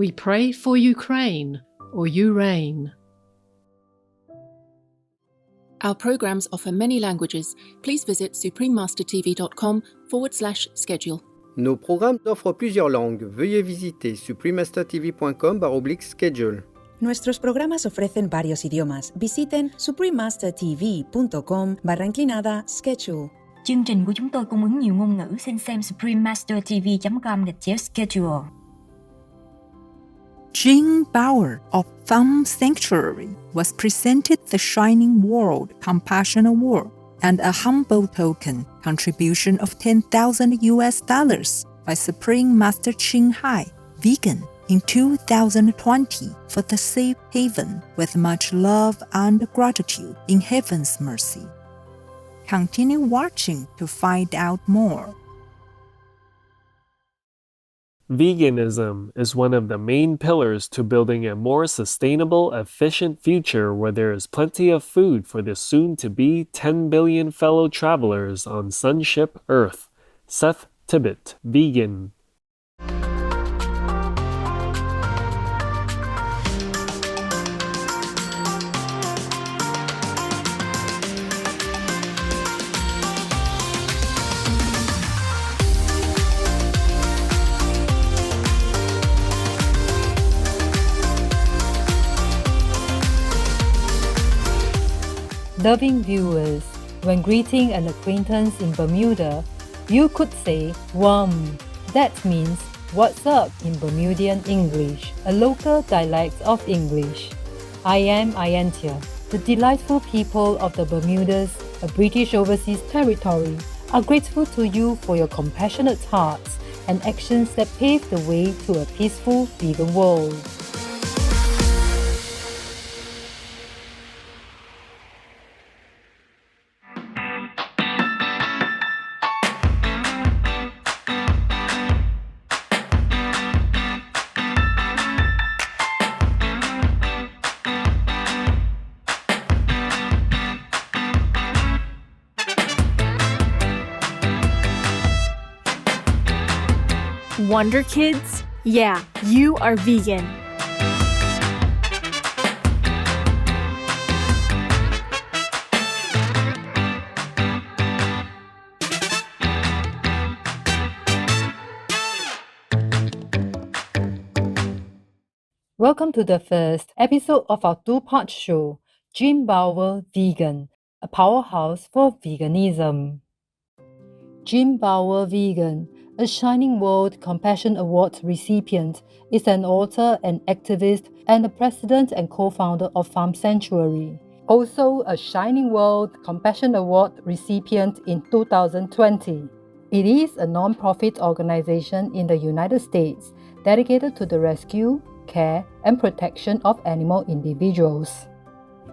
We pray for Ukraine, or you reign. Our programs offer many languages. Please visit suprememastertv.com/schedule. Nos programmes offrent plusieurs langues. Veuillez visiter suprememastertv.com/schedule. Nuestros programas ofrecen varios idiomas. Visiten suprememastertv.com/schedule. Chương trình của chúng tôi cung ứng nhiều ngôn ngữ. Xin xem suprememastertv.com/schedule. Jean Baur of Farm Sanctuary was presented the Shining World Compassion Award and a humble token contribution of $10,000 by Supreme Master Ching Hai, vegan, in 2020 for the safe haven with much love and gratitude in heaven's mercy. Continue watching to find out more. Veganism is one of the main pillars to building a more sustainable, efficient future where there is plenty of food for the soon-to-be 10 billion fellow travelers on Sunship Earth. Seth Tibbett, vegan. Loving viewers, when greeting an acquaintance in Bermuda, you could say "Wum." That means "What's up" in Bermudian English, a local dialect of English. I am Ayantia. The delightful people of the Bermudas, a British overseas territory, are grateful to you for your compassionate hearts and actions that pave the way to a peaceful vegan world. Wonder Kids? Yeah, you are vegan. Welcome to the first episode of our two-part show, Jean Baur Vegan, a powerhouse for veganism. Jean Baur Vegan, a Shining World Compassion Award recipient, is an author and activist and the president and co-founder of Farm Sanctuary. Also a Shining World Compassion Award recipient in 2020. It is a non-profit organization in the United States dedicated to the rescue, care, and protection of animal individuals.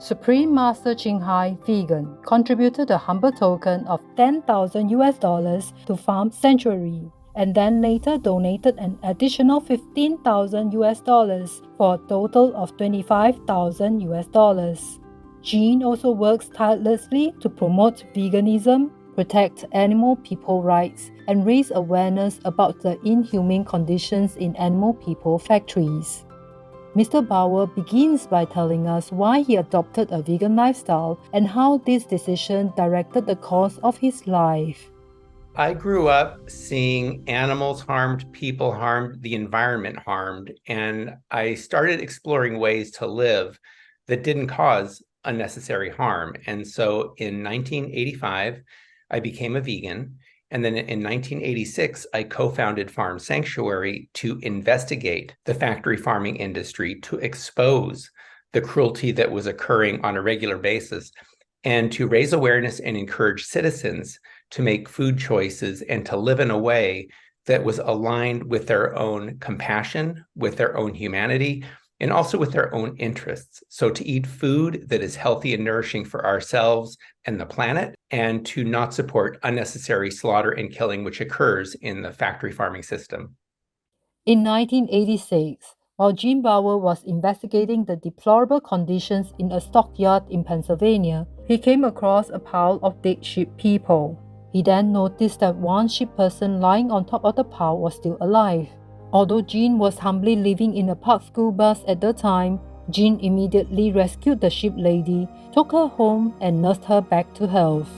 Supreme Master Ching Hai, vegan, contributed a humble token of $10,000 to Farm Sanctuary, and then later donated an additional $15,000 for a total of $25,000. Jean also works tirelessly to promote veganism, protect animal people rights, and raise awareness about the inhumane conditions in animal people factories. Mr. Baur begins by telling us why he adopted a vegan lifestyle and how this decision directed the course of his life. I grew up seeing animals harmed, people harmed, the environment harmed, and I started exploring ways to live that didn't cause unnecessary harm. And so in 1985, I became a vegan. And then in 1986, I co-founded Farm Sanctuary to investigate the factory farming industry, to expose the cruelty that was occurring on a regular basis, and to raise awareness and encourage citizens to make food choices and to live in a way that was aligned with their own compassion, with their own humanity, and also with their own interests. So to eat food that is healthy and nourishing for ourselves and the planet, and to not support unnecessary slaughter and killing which occurs in the factory farming system. In 1986, while Jean Baur was investigating the deplorable conditions in a stockyard in Pennsylvania, he came across a pile of dead sheep people. He then noticed that one sheep person lying on top of the pile was still alive. Although Jean was humbly living in a park school bus at the time, Jean immediately rescued the sheep lady, took her home, and nursed her back to health.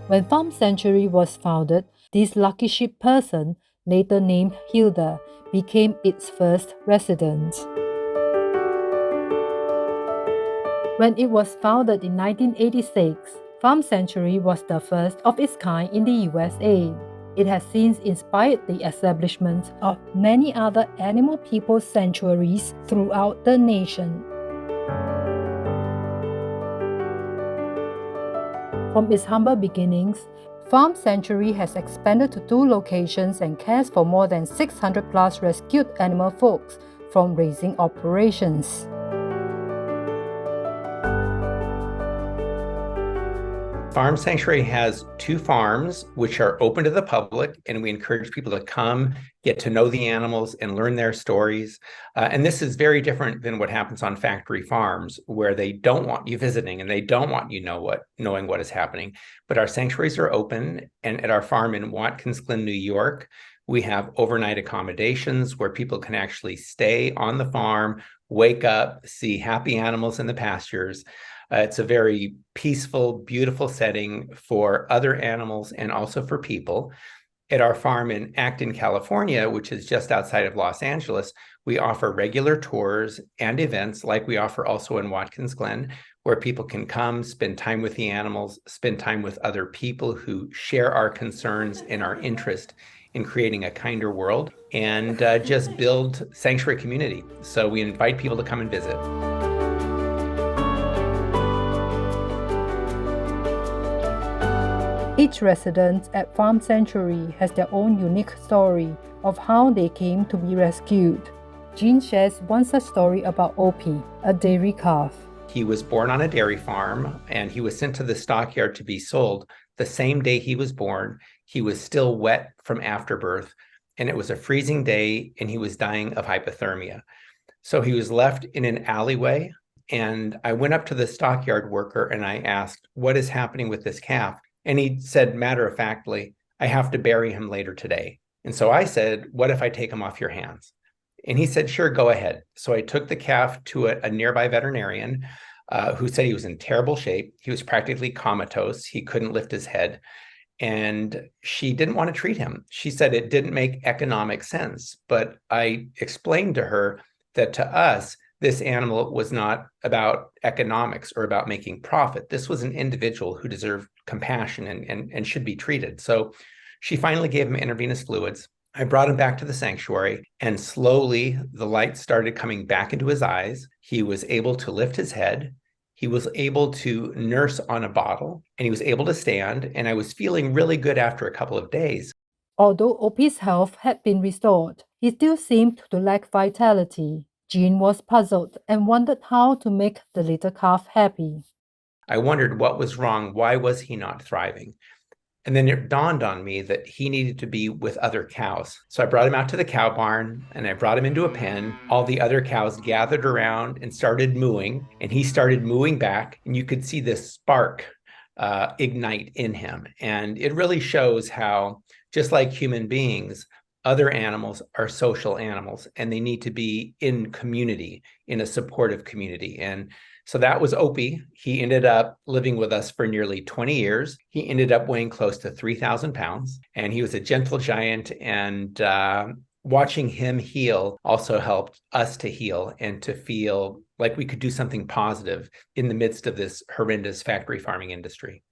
When Farm Sanctuary was founded, this lucky sheep person, later named Hilda, became its first resident. When it was founded in 1986, Farm Sanctuary was the first of its kind in the USA. It has since inspired the establishment of many other animal people sanctuaries throughout the nation. From its humble beginnings, Farm Sanctuary has expanded to 2 locations and cares for more than 600 plus rescued animal folks from raising operations. Farm Sanctuary has 2 farms which are open to the public, and we encourage people to come, get to know the animals, and learn their stories. And this is very different than what happens on factory farms, where they don't want you visiting and they don't want you knowing what is happening. But our sanctuaries are open, and at our farm in Watkins Glen, New York, we have overnight accommodations where people can actually stay on the farm, wake up, see happy animals in the pastures. It's a very peaceful, beautiful setting for other animals and also for people. At our farm in Acton, California, which is just outside of Los Angeles, we offer regular tours and events like we offer also in Watkins Glen, where people can come, spend time with the animals, spend time with other people who share our concerns and our interest in creating a kinder world, and just build sanctuary community. So we invite people to come and visit. Each resident at Farm Sanctuary has their own unique story of how they came to be rescued. Jean shares one such story about Opie, a dairy calf. He was born on a dairy farm, and he was sent to the stockyard to be sold. The same day he was born, he was still wet from afterbirth, and it was a freezing day, and he was dying of hypothermia. So he was left in an alleyway, and I went up to the stockyard worker and I asked, "What is happening with this calf?" And he said, matter-of-factly, "I have to bury him later today." And so I said, "What if I take him off your hands?" And he said, "Sure, go ahead." So I took the calf to a nearby veterinarian who said he was in terrible shape. He was practically comatose. He couldn't lift his head. And she didn't want to treat him. She said it didn't make economic sense. But I explained to her that to us, this animal was not about economics or about making profit. This was an individual who deserved compassion and should be treated. So she finally gave him intravenous fluids. I brought him back to the sanctuary, and slowly the light started coming back into his eyes. He was able to lift his head. He was able to nurse on a bottle, and he was able to stand. And I was feeling really good after a couple of days. Although Opie's health had been restored, he still seemed to lack vitality. Jean was puzzled and wondered how to make the little calf happy. I wondered what was wrong. Why was he not thriving? And then it dawned on me that he needed to be with other cows. So I brought him out to the cow barn, and I brought him into a pen. All the other cows gathered around and started mooing, and he started mooing back, and you could see this spark ignite in him. And it really shows how, just like human beings, other animals are social animals, and they need to be in community, in a supportive community. And so that was Opie. He ended up living with us for nearly 20 years. He ended up weighing close to 3,000 pounds, and he was a gentle giant. And watching him heal also helped us to heal and to feel like we could do something positive in the midst of this horrendous factory farming industry.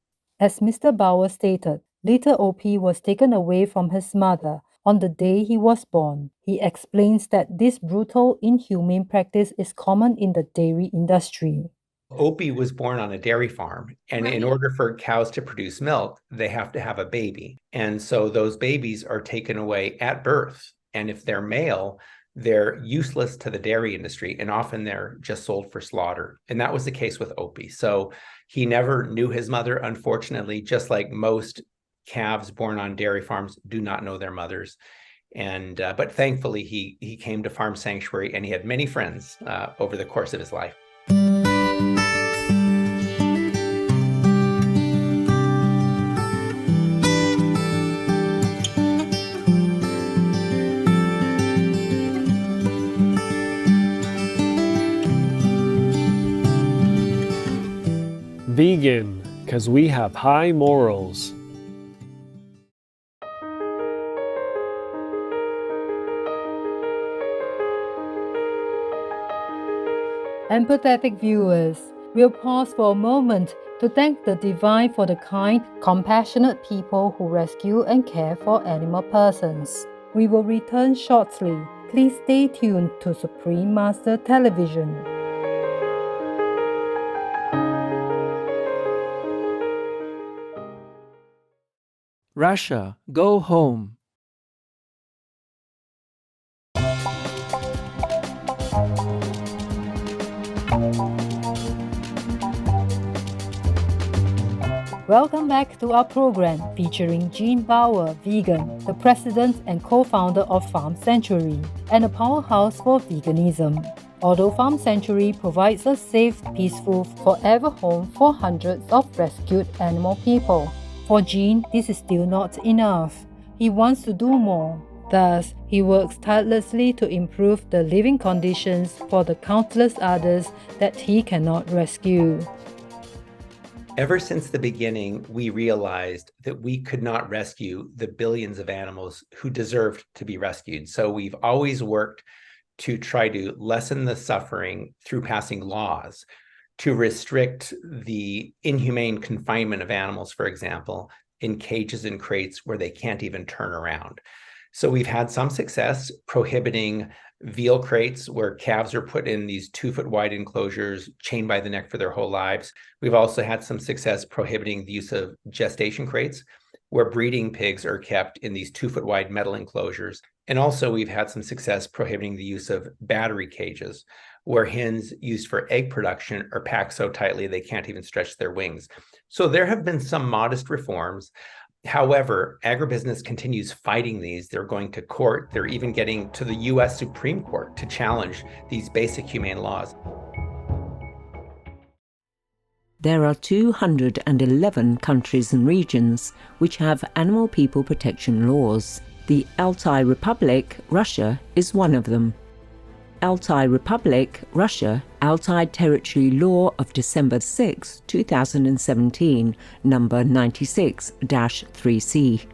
As Mr. Baur stated, little Opie was taken away from his mother on the day he was born. He explains that this brutal, inhumane practice is common in the dairy industry. Opie was born on a dairy farm, and in order for cows to produce milk, they have to have a baby. And so those babies are taken away at birth. And if they're male, they're useless to the dairy industry, and often they're just sold for slaughter. And that was the case with Opie. So he never knew his mother, unfortunately, just like most calves born on dairy farms do not know their mothers. And but thankfully he came to Farm Sanctuary, and he had many friends over the course of his life. vegan because we have high morals. Empathetic viewers, we'll pause for a moment to thank the divine for the kind, compassionate people who rescue and care for animal persons. We will return shortly. Please stay tuned to Supreme Master Television. Russia, go home. Welcome back to our program featuring Jean Baur, vegan, the president and co-founder of Farm Sanctuary, and a powerhouse for veganism. Although Farm Sanctuary provides a safe, peaceful, forever home for hundreds of rescued animal people, for Jean, this is still not enough. He wants to do more. Thus, he works tirelessly to improve the living conditions for the countless others that he cannot rescue. Ever since the beginning, we realized that we could not rescue the billions of animals who deserved to be rescued. So we've always worked to try to lessen the suffering through passing laws to restrict the inhumane confinement of animals, for example, in cages and crates where they can't even turn around. So we've had some success prohibiting veal crates where calves are put in these 2-foot wide enclosures, chained by the neck for their whole lives. We've also had some success prohibiting the use of gestation crates where breeding pigs are kept in these 2-foot wide metal enclosures. And also we've had some success prohibiting the use of battery cages where hens used for egg production are packed so tightly they can't even stretch their wings. So there have been some modest reforms. However, agribusiness continues fighting these. They're going to court. They're even getting to the U.S. Supreme Court to challenge these basic humane laws. There are 211 countries and regions which have animal people protection laws. The Altai Republic, Russia, is one of them. Altai Republic, Russia, Altai Territory Law of December 6, 2017, number 96-3C.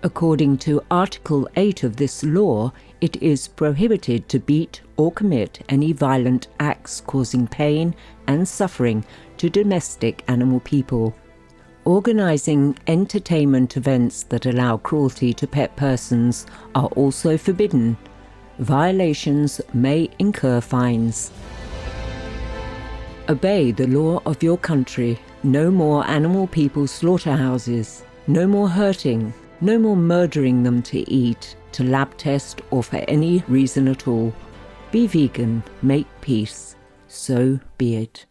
According to Article 8 of this law, it is prohibited to beat or commit any violent acts causing pain and suffering to domestic animal people. Organizing entertainment events that allow cruelty to pet persons are also forbidden. Violations may incur fines. Obey the law of your country. No more animal people slaughterhouses. No more hurting. No more murdering them to eat, to lab test, or for any reason at all. Be vegan, make peace. So be it.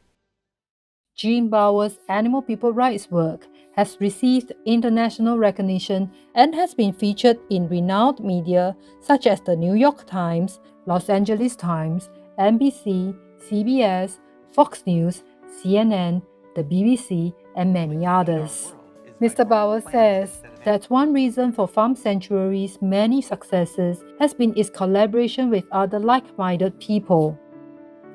Jean Baur's animal people rights work has received international recognition and has been featured in renowned media such as the New York Times, Los Angeles Times, NBC, CBS, Fox News, CNN, the BBC, and many others. Mr. Baur says that one reason for Farm Sanctuary's many successes has been its collaboration with other like-minded people.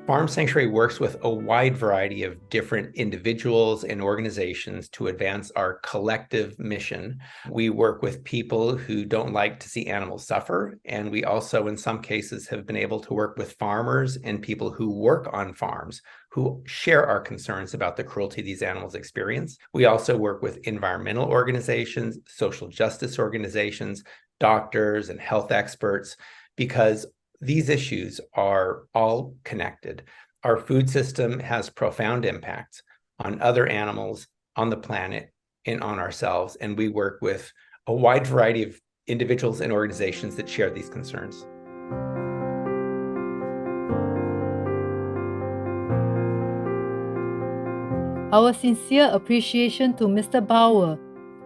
Farm Sanctuary works with a wide variety of different individuals and organizations to advance our collective mission. We work with people who don't like to see animals suffer, and we also, in some cases, have been able to work with farmers and people who work on farms who share our concerns about the cruelty these animals experience. We also work with environmental organizations, social justice organizations, doctors, and health experts, because these issues are all connected. Our food system has profound impacts on other animals, on the planet, and on ourselves. And we work with a wide variety of individuals and organizations that share these concerns. Our sincere appreciation to Mr. Baur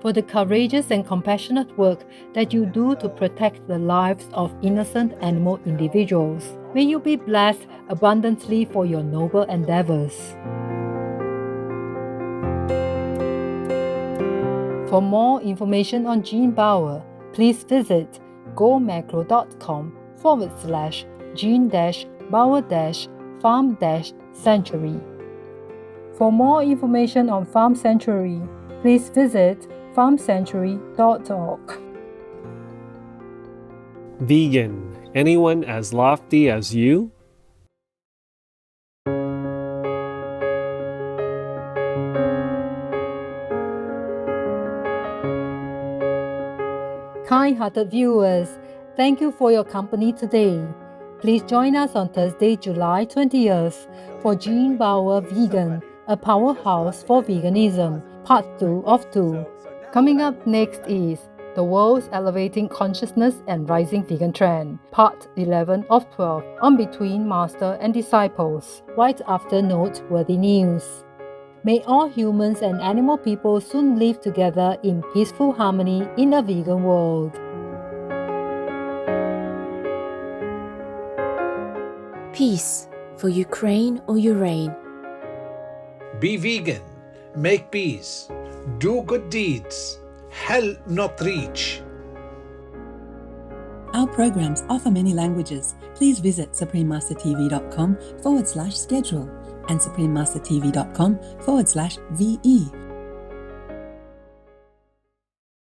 for the courageous and compassionate work that you do to protect the lives of innocent animal individuals. May you be blessed abundantly for your noble endeavors. For more information on Jean Baur, please visit gomacro.com/Jean-Baur-Farm-Sanctuary. For more information on Farm Sanctuary, please visit farmsanctuary.org. Vegan. Anyone as lofty as you? Kind-hearted viewers, thank you for your company today. Please join us on Thursday, July 20th for Jean Baur Vegan, a powerhouse for veganism, part 2 of 2. Coming up next is The World's Elevating Consciousness and Rising Vegan Trend, part 11 of 12 on Between Master and Disciples, right after noteworthy news. May all humans and animal people soon live together in peaceful harmony in a vegan world. Peace for Ukraine or Urain. Be vegan, make peace, do good deeds, hell not reach. Our programs offer many languages. Please visit suprememastertv.com/schedule and suprememastertv.com/VE